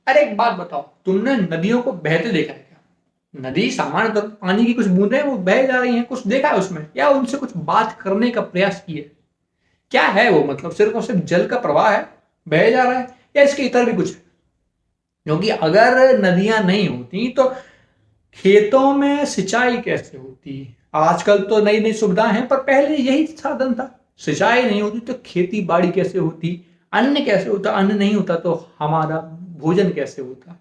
अरे एक बात बताओ, तुमने नदियों को बहते देखा है क्या? नदी सामान्य तौर पर पानी की कुछ बूंदें वो बह जा रही हैं, कुछ देखा है उसमें, या उनसे कुछ बात करने का प्रयास किए? क्या है वो? मतलब सिर्फ और सिर्फ जल का प्रवाह है, बह जा रहा है, या इसके इतर भी कुछ है? क्योंकि अगर नदियां नहीं होती तो खेतों में सिंचाई कैसे होती? आजकल तो नई नई सुविधाएं हैं, पर पहले यही साधन था। सिंचाई नहीं होती तो खेती बाड़ी कैसे होती? अन्न कैसे होता? अन्न नहीं होता तो हमारा भोजन कैसे होता?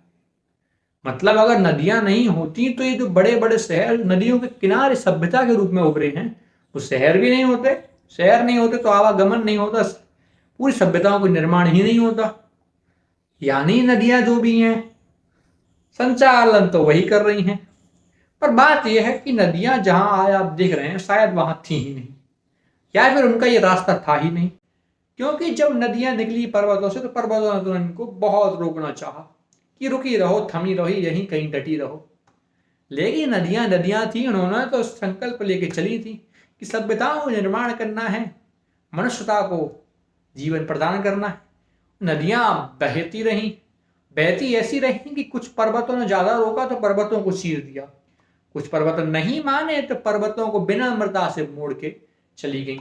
मतलब अगर नदियां नहीं होती तो ये जो बड़े बड़े शहर नदियों के किनारे सभ्यता के रूप में उभरे हैं, वो शहर भी नहीं होते। शहर नहीं होते तो आवागमन नहीं होता, पूरी सभ्यताओं का निर्माण ही नहीं होता। यानी नदियां जो भी हैं, संचालन तो वही कर रही हैं। पर बात यह है कि नदियां जहां आज आप देख रहे हैं शायद वहां थी ही नहीं, या फिर उनका ये रास्ता था ही नहीं। क्योंकि जब नदियां निकली पर्वतों से तो पर्वतों ने तो इनको बहुत रोकना चाहा कि रुकी रहो, थमी रहो, यहीं कहीं डटी रहो। लेकिन नदियां नदियां थी, उन्होंने तो संकल्प लेके चली थी कि सभ्यताओं को निर्माण करना है, मनुष्यता को जीवन प्रदान करना है। नदियां बहती रहीं, बहती ऐसी रही कि कुछ पर्वतों ने ज्यादा रोका तो पर्वतों को चीर दिया, कुछ पर्वत नहीं माने तो पर्वतों को विनम्रता से मोड़ के चली गई।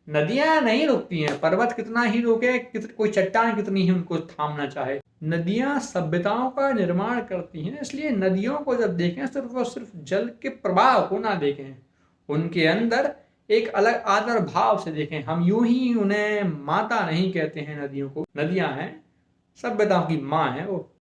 नदियां नहीं रुकती हैं, पर्वत कितना ही रोके, कोई चट्टान कितनी ही उनको थामना चाहे। नदियां सभ्यताओं का निर्माण करती हैं, इसलिए नदियों को जब देखें सिर्फ और सिर्फ जल के प्रवाह को ना देखें, उनके अंदर एक अलग आदर भाव से देखें। हम यूं ही उन्हें माता नहीं कहते हैं, नदियों को। नदियां हैं, सभ्यताओं की माँ है वो।